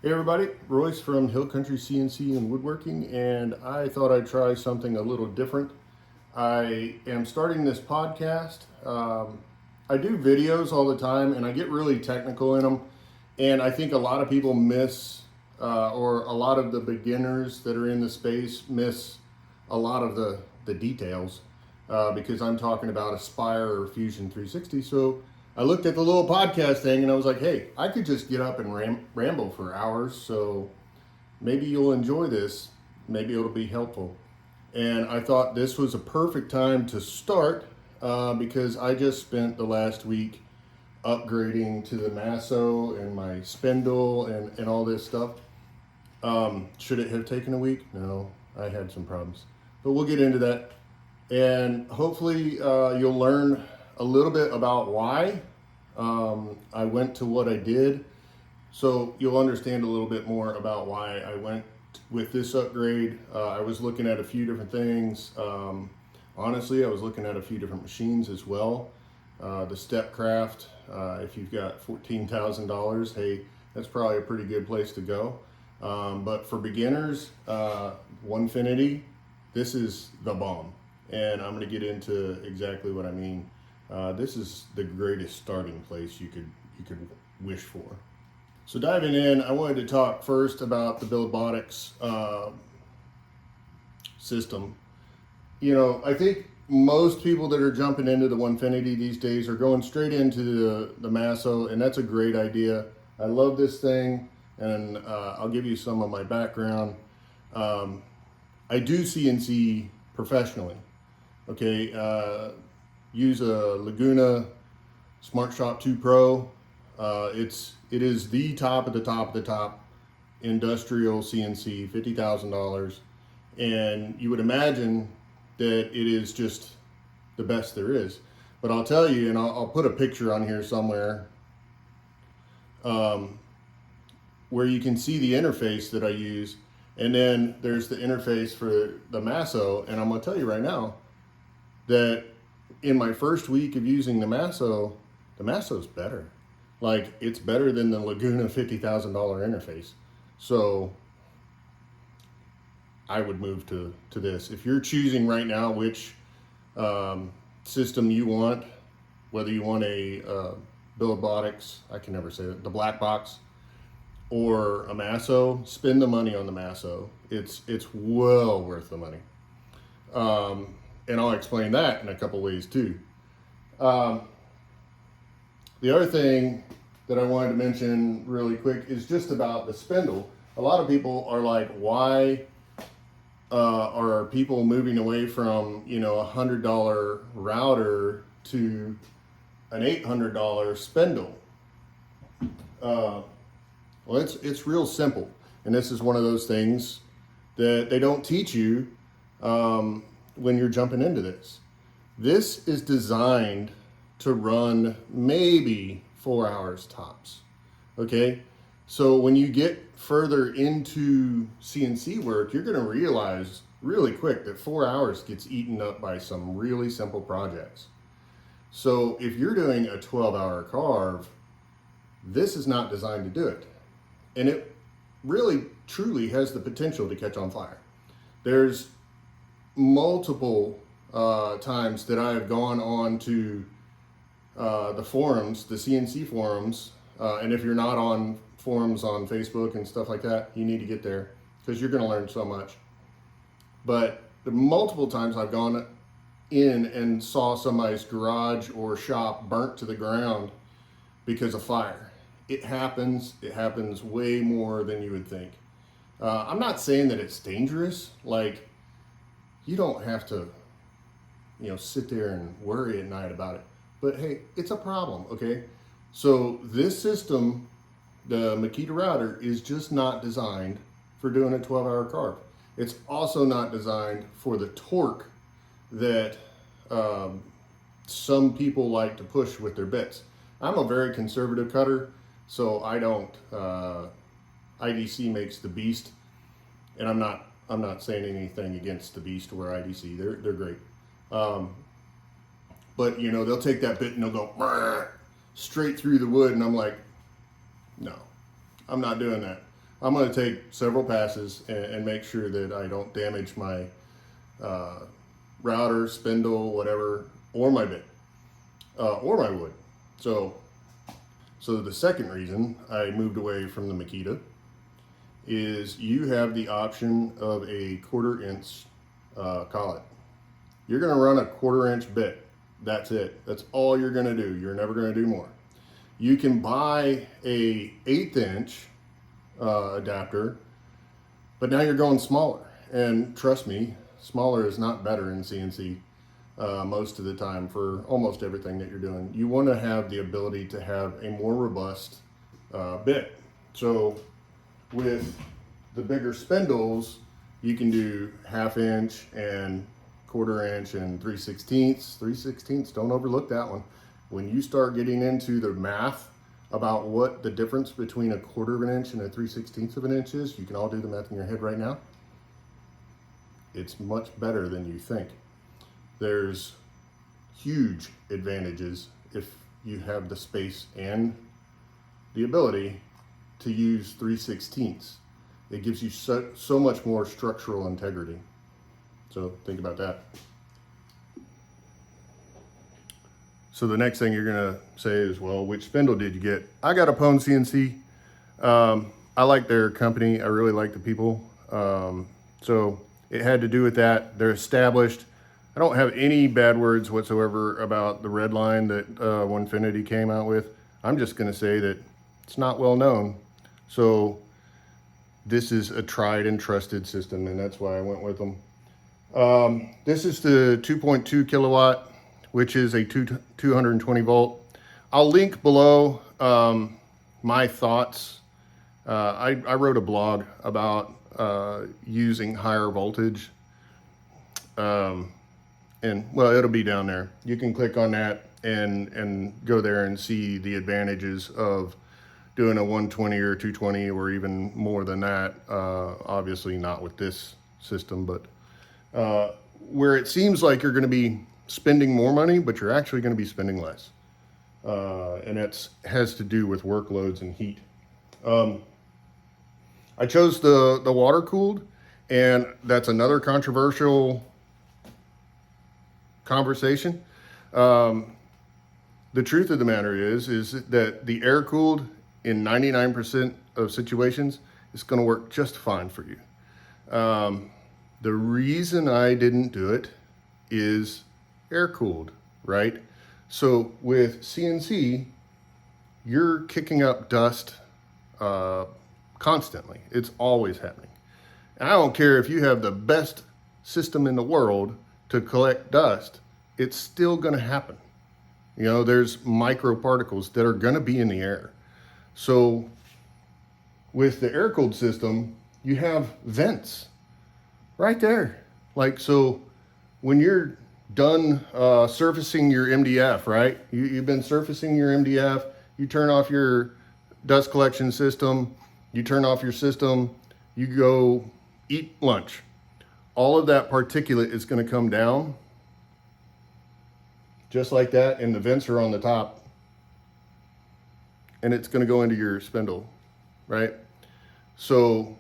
Hey everybody, Royce from Hill Country CNC and Woodworking, and I thought I'd try something a little different. I am starting this podcast. I do videos all the time and I get really technical in them, and I think a lot of people miss, or a lot of the beginners that are in the space miss a lot of the details because I'm talking about Aspire or Fusion 360. So I looked at the little podcast thing and I was like, hey, I could just get up and ramble for hours. So maybe you'll enjoy this. Maybe it'll be helpful. And I thought this was a perfect time to start because I just spent the last week upgrading to the Masso and my Spindle and all this stuff. Should it have taken a week? No, I had some problems. But we'll get into that. And hopefully you'll learn a little bit about why I went to what I did. So you'll understand a little bit more about why I went with this upgrade. I was looking at a few different things. Honestly, I was looking at a few different machines as well. The Stepcraft, if you've got $14,000, hey, that's probably a pretty good place to go. But for beginners, Onefinity, this is the bomb. And I'm gonna get into exactly what I mean. This is the greatest starting place you could wish for. So diving in, I wanted to talk first about the Buildbotics system. You know, I think most people that are jumping into the Onefinity these days are going straight into the Masso, and that's a great idea. I love this thing, and I'll give you some of my background. I do CNC professionally. Okay, use a Laguna Smart Shop 2 Pro. It is the top of the top of the top industrial CNC, $50,000, and you would imagine that it is just the best there is. But I'll tell you, and I'll put a picture on here somewhere, where you can see the interface that I use, and then there's the interface for the Masso, and I'm gonna tell you right now that in my first week of using the Masso's better. Like, it's better than the Laguna $50,000 interface. So I would move to this. If you're choosing right now which system you want, whether you want a Buildbotics, I can never say it, the black box, or a Masso, spend the money on the Masso. It's well worth the money. And I'll explain that in a couple ways too. The other thing that I wanted to mention really quick is just about the Spindle. A lot of people are like, why are people moving away from, you know, a $100 router to an $800 Spindle? Well, it's real simple. And this is one of those things that they don't teach you when you're jumping into this. This is designed to run maybe 4 hours tops. Okay, so when you get further into CNC work, you're going to realize really quick that 4 hours gets eaten up by some really simple projects. So if you're doing a 12-hour carve, this is not designed to do it, and it really truly has the potential to catch on fire. There's multiple times that I have gone on to the forums, the CNC forums, and if you're not on forums on Facebook and stuff like that, you need to get there because you're going to learn so much. But the multiple times I've gone in and saw somebody's garage or shop burnt to the ground because of fire. It happens way more than you would think. I'm not saying that it's dangerous. Like, you don't have to, you know, sit there and worry at night about it. But hey, it's a problem, okay? So this system, the Makita router, is just not designed for doing a 12-hour carve. It's also not designed for the torque that some people like to push with their bits. I'm a very conservative cutter, so I don't, IDC makes the Beast, and I'm not saying anything against the Beast or IDC. They're great. But you know, they'll take that bit and they'll go straight through the wood, and I'm like, no, I'm not doing that. I'm going to take several passes and make sure that I don't damage my router, spindle, whatever, or my bit, or my wood. So the second reason I moved away from the Makita is you have the option of a 1/4 inch collet. You're going to run a 1/4 inch bit. That's it. That's all you're going to do. You're never going to do more. You can buy a 1/8 inch adapter, but now you're going smaller. And trust me, smaller is not better in CNC most of the time for almost everything that you're doing. You want to have the ability to have a more robust bit. So with the bigger spindles, you can do 1/2 inch and 1/4 inch and 3/16. 3/16, don't overlook that one. When you start getting into the math about what the difference between a 1/4 of an inch and a 3/16 of an inch is, you can all do the math in your head right now. It's much better than you think. There's huge advantages if you have the space and the ability to use 3/16. It gives you so much more structural integrity. So think about that. So the next thing you're gonna say is, well, which spindle did you get? I got a PwnCNC. I like their company. I really like the people. So it had to do with that. They're established. I don't have any bad words whatsoever about the red line that Onefinity came out with. I'm just gonna say that it's not well known. So this is a tried and trusted system, and that's why I went with them. This is the 2.2 kilowatt, which is a 220 volt. I'll link below my thoughts. I wrote a blog about using higher voltage. And well, it'll be down there. You can click on that and go there and see the advantages of doing a 120 or 220 or even more than that. Obviously not with this system, but where it seems like you're going to be spending more money, but you're actually going to be spending less. And that has to do with workloads and heat. I chose the water cooled, and that's another controversial conversation. The truth of the matter is that the air cooled in 99% of situations is going to work just fine for you. The reason I didn't do it is air cooled, right? So with CNC, you're kicking up dust constantly. It's always happening. And I don't care if you have the best system in the world to collect dust, it's still going to happen. You know, there's microparticles that are going to be in the air. So with the air cooled system, you have vents right there. Like, so when you're done surfacing your MDF, right? You've been surfacing your MDF, you turn off your dust collection system, you turn off your system, you go eat lunch. All of that particulate is going to come down just like that, and the vents are on the top, and it's going to go into your spindle, right? So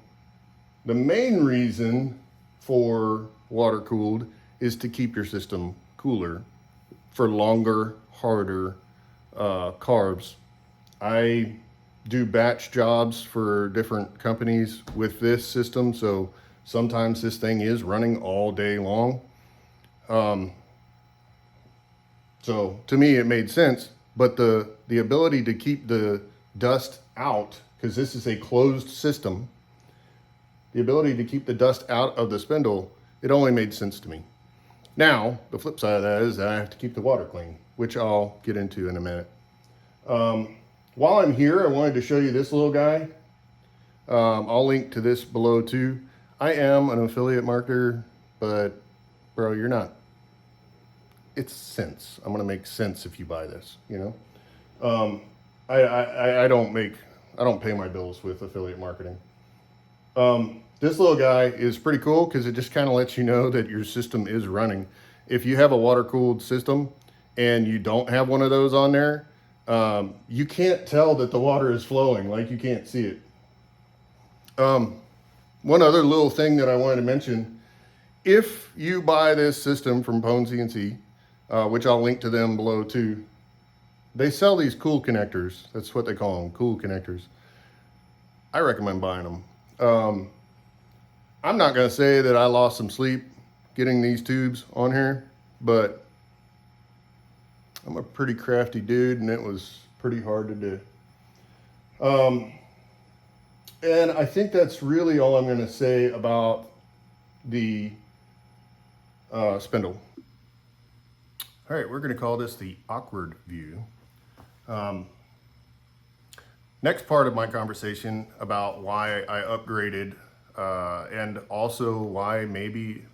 the main reason for water cooled is to keep your system cooler for longer, harder carbs. I do batch jobs for different companies with this system, so sometimes this thing is running all day long. So to me, it made sense, but the ability to keep the dust out, because this is a closed system, the ability to keep the dust out of the spindle, it only made sense to me. Now, the flip side of that is that I have to keep the water clean, which I'll get into in a minute. While I'm here, I wanted to show you this little guy. I'll link to this below too. I am an affiliate marketer, but bro, you're not. It's sense. I'm gonna make sense if you buy this, you know? I don't pay my bills with affiliate marketing. This little guy is pretty cool because it just kind of lets you know that your system is running. If you have a water-cooled system and you don't have one of those on there, you can't tell that the water is flowing, like you can't see it. One other little thing that I wanted to mention, if you buy this system from PwnCNC, which I'll link to them below too, they sell these cool connectors. That's what they call them, cool connectors. I recommend buying them. I'm not gonna say that I lost some sleep getting these tubes on here, but I'm a pretty crafty dude and it was pretty hard to do. And I think that's really all I'm gonna say about the spindle. All right, we're gonna call this the awkward view. Next part of my conversation about why I upgraded and also why maybe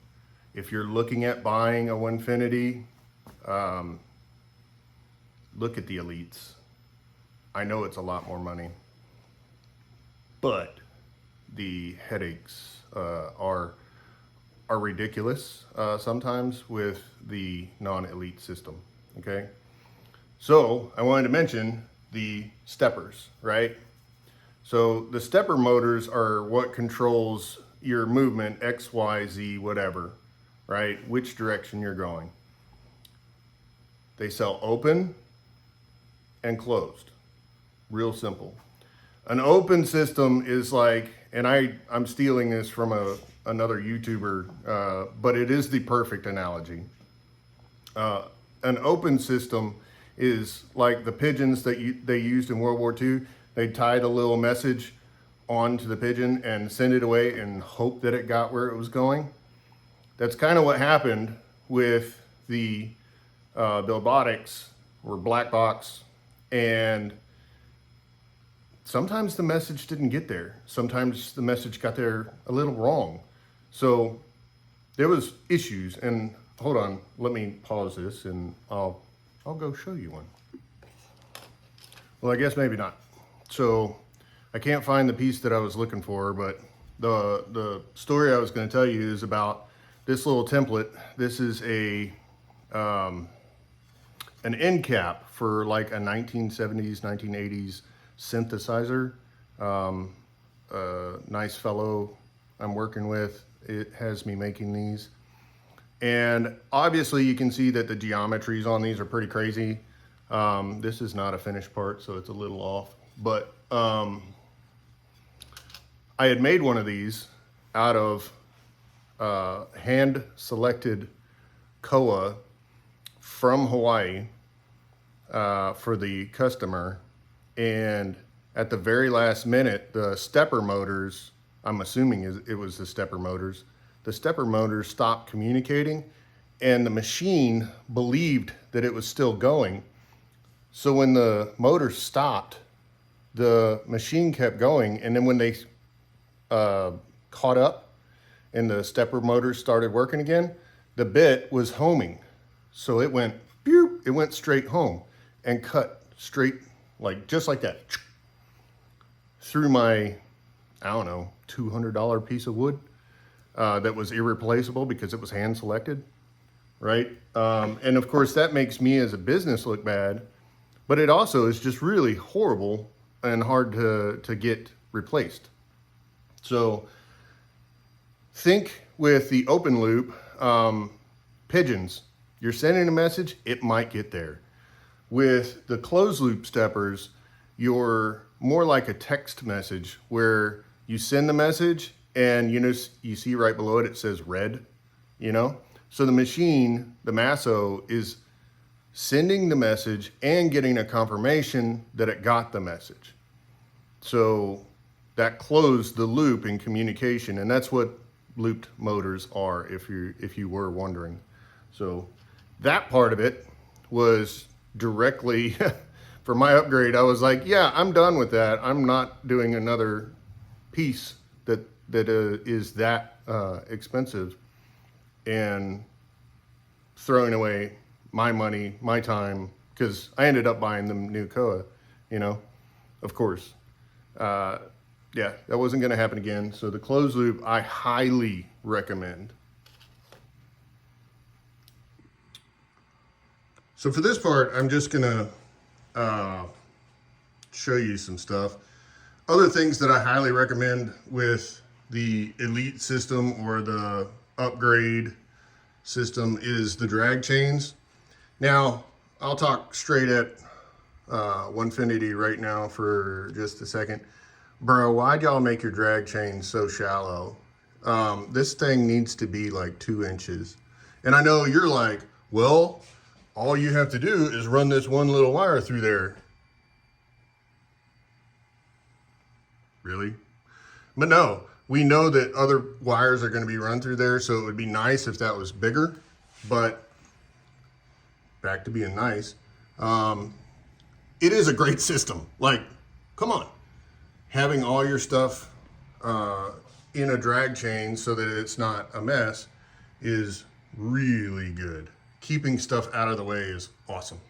if you're looking at buying a Onefinity, look at the Elites. I know it's a lot more money, but the headaches are ridiculous sometimes with the non-Elite system, okay? So I wanted to mention the steppers, right? So the stepper motors are what controls your movement, X, Y, Z, whatever, right? Which direction you're going. They sell open and closed. Real simple. An open system is like, and I'm stealing this from another YouTuber, but it is the perfect analogy. An open system is like the pigeons that they used in World War II. They tied a little message onto the pigeon and send it away and hope that it got where it was going. That's kind of what happened with the Buildbotics or black box, and sometimes the message didn't get there. Sometimes the message got there a little wrong. So there was issues, and hold on, let me pause this and I'll go show you one. Well, I guess maybe not. So I can't find the piece that I was looking for, but the story I was going to tell you is about this little template. This is an end cap for like a 1970s, 1980s synthesizer. A nice fellow I'm working with, it has me making these. And obviously you can see that the geometries on these are pretty crazy. This is not a finished part, so it's a little off. But I had made one of these out of hand-selected koa from Hawaii for the customer. And at the very last minute, the stepper motors, I'm assuming it was the stepper motors stopped communicating, and the machine believed that it was still going. So when the motor stopped, the machine kept going, and then when they caught up and the stepper motors started working again, the bit was homing. So it went, pew, it went straight home and cut straight, like just like that, through my, I don't know, $200 piece of wood that was irreplaceable because it was hand selected, right? And of course that makes me as a business look bad, but it also is just really horrible and hard to get replaced. So think with the open loop, pigeons, you're sending a message, it might get there. With the closed loop steppers, you're more like a text message where you send the message and you see right below it, it says read, So the machine, the Masso, is sending the message and getting a confirmation that it got the message. So that closed the loop in communication, and that's what looped motors are, if you were wondering. So that part of it was directly for my upgrade. I was like, yeah, I'm done with that. I'm not doing another piece that is that expensive and throwing away my money, my time, because I ended up buying them new koa, of course. Yeah, that wasn't going to happen again. So the closed loop, I highly recommend. So for this part, I'm just going to show you some stuff. Other things that I highly recommend with the Elite system or the upgrade system is the drag chains. Now, I'll talk straight at Onefinity right now for just a second. Bro, why'd y'all make your drag chain so shallow? This thing needs to be like 2 inches. And I know you're like, well, all you have to do is run this one little wire through there. Really? But no, we know that other wires are going to be run through there, so it would be nice if that was bigger. But back to being nice, it is a great system. Like, come on. Having all your stuff in a drag chain so that it's not a mess is really good. Keeping stuff out of the way is awesome.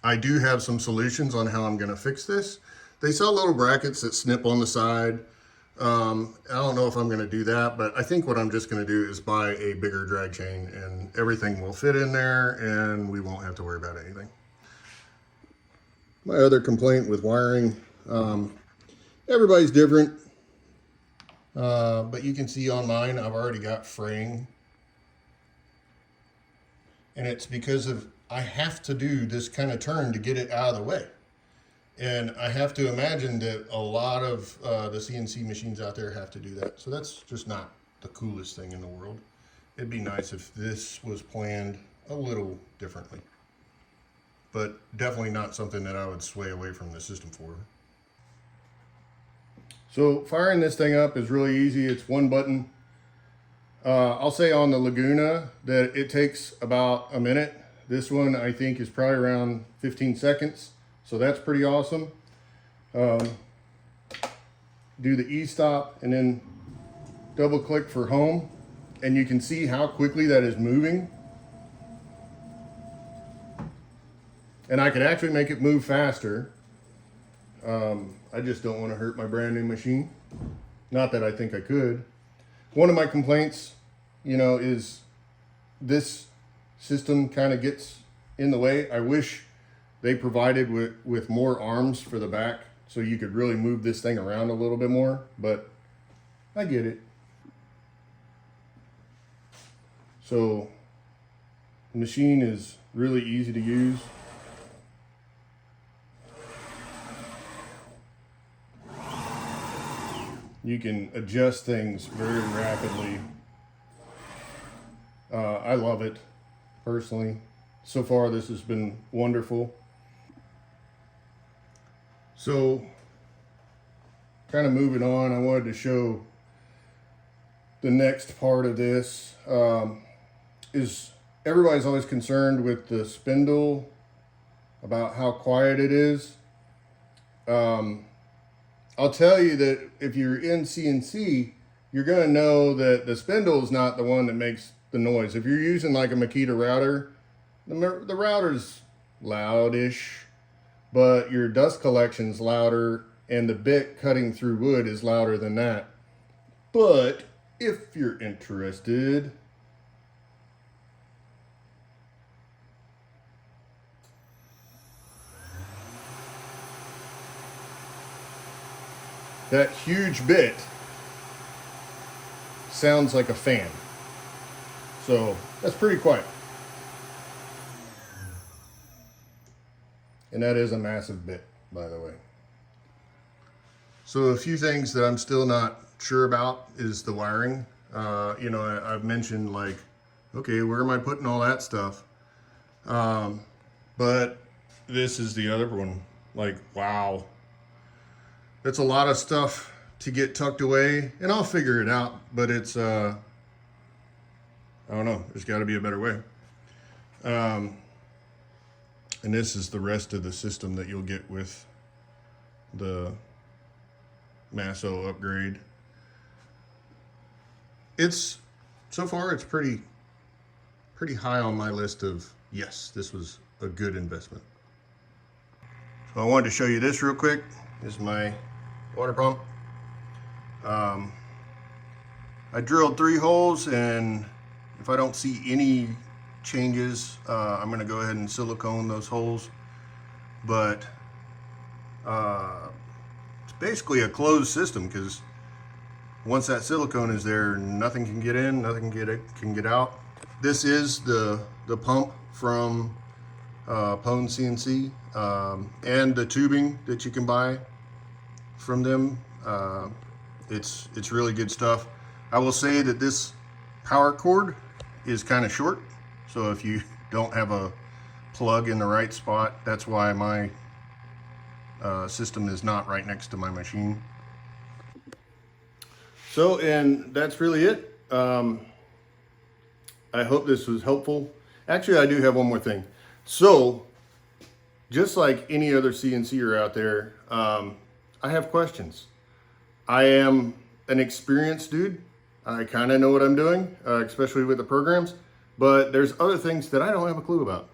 I do have some solutions on how I'm going to fix this. They sell little brackets that snip on the side. I don't know if I'm going to do that, but I think what I'm just going to do is buy a bigger drag chain and everything will fit in there and we won't have to worry about anything. My other complaint with wiring, everybody's different, but you can see on mine I've already got fraying. And it's because of I have to do this kind of turn to get it out of the way. And I have to imagine that a lot of the CNC machines out there have to do that. So that's just not the coolest thing in the world. It'd be nice if this was planned a little differently. But definitely not something that I would sway away from the system for. So firing this thing up is really easy. It's one button. I'll say on the Laguna that it takes about a minute. This one I think is probably around 15 seconds. So that's pretty awesome. Do the e-stop and then double click for home. And you can see how quickly that is moving. And I could actually make it move faster. I just don't want to hurt my brand new machine. Not that I think I could. One of my complaints, you know, is this system kind of gets in the way. I wish they provided with more arms for the back so you could really move this thing around a little bit more, but I get it. So the machine is really easy to use. You can adjust things very rapidly. I love it personally. So far this has been wonderful. So kind of moving on, I wanted to show the next part of this. Is everybody's always concerned with the spindle, about how quiet it is. I'll tell you that if you're in CNC, you're going to know that the spindle is not the one that makes the noise. If you're using like a Makita router, the router's loudish, but your dust collection's louder and the bit cutting through wood is louder than that. But if you're interested, that huge bit sounds like a fan. So that's pretty quiet. And that is a massive bit, by the way. So a few things that I'm still not sure about is the wiring. You know, I've mentioned like, okay, where am I putting all that stuff? But this is the other one. Like, wow. That's a lot of stuff to get tucked away, and I'll figure it out, but it's, I don't know, there's gotta be a better way. And this is the rest of the system that you'll get with the Masso upgrade. It's, so far it's pretty high on my list of, yes, this was a good investment. So I wanted to show you this real quick. This is my water pump. I drilled 3 holes, and if I don't see any changes, I'm going to go ahead and silicone those holes. But It's basically a closed system, because once that silicone is there, nothing can get in, nothing can get out. This is the pump from PwnCNC, and the tubing that you can buy from them. It's really good stuff. I will say that this power cord is kind of short, so if you don't have a plug in the right spot, that's why my system is not right next to my machine. So, and that's really it. I hope this was helpful. Actually, I do have one more thing. So, just like any other CNCer out there, I have questions. I am an experienced dude. I kind of know what I'm doing, especially with the programs, but there's other things that I don't have a clue about.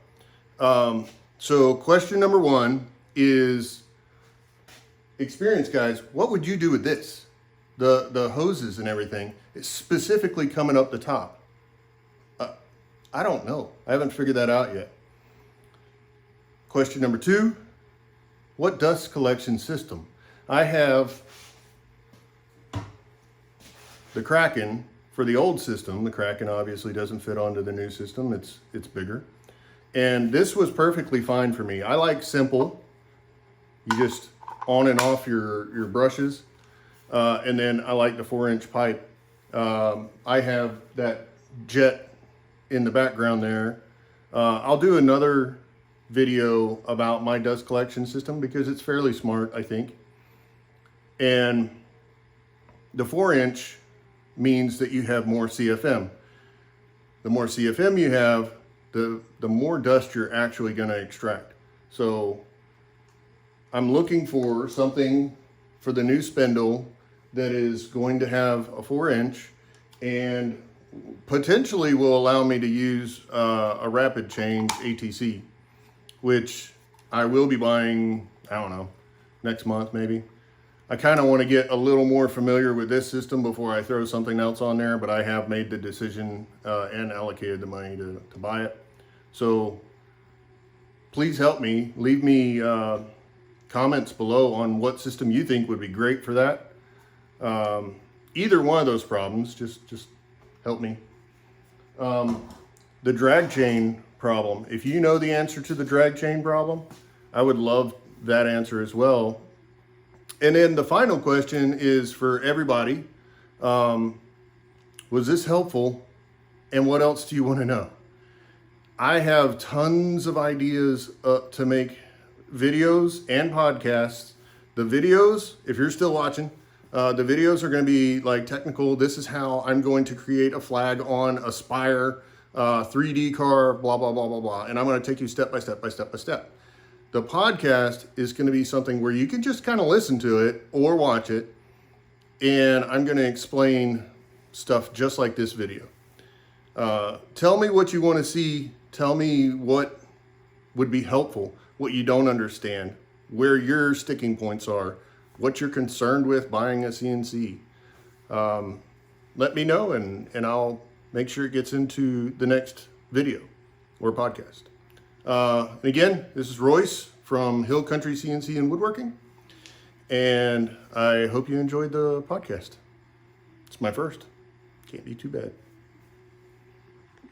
So question number one is, experienced guys, what would you do with this? The hoses and everything, it's specifically coming up the top. I don't know. I haven't figured that out yet. Question number two, what dust collection system? I have the Kraken for the old system. The Kraken obviously doesn't fit onto the new system. It's bigger. And this was perfectly fine for me. I like simple. You just on and off your brushes. And then I like the 4-inch pipe. I have that jet in the background there. I'll do another video about my dust collection system because it's fairly smart, I think. And the 4-inch means that you have more CFM. The more CFM you have, the more dust you're actually going to extract. So I'm looking for something for the new Spindle that is going to have a 4-inch and potentially will allow me to use a rapid change ATC, which I will be buying, I don't know, next month maybe. I kind of want to get a little more familiar with this system before I throw something else on there, but I have made the decision and allocated the money to buy it. So please help me. Leave me comments below on what system you think would be great for that. Either one of those problems, just help me. The drag chain problem. If you know the answer to the drag chain problem, I would love that answer as well. And then the final question is for everybody. Was this helpful? And what else do you want to know? I have tons of ideas to make videos and podcasts. The videos, if you're still watching, the videos are going to be like technical. This is how I'm going to create a flag on Aspire, 3D car, blah, blah, blah, blah, blah. And I'm going to take you step by step by step by step. The podcast is going to be something where you can just kind of listen to it or watch it. And I'm going to explain stuff just like this video. Tell me what you want to see. Tell me what would be helpful, what you don't understand, where your sticking points are, what you're concerned with buying a CNC. Let me know and I'll make sure it gets into the next video or podcast. Again, this is Royce from Hill Country CNC and Woodworking, and I hope you enjoyed the podcast. It's my first. Can't be too bad.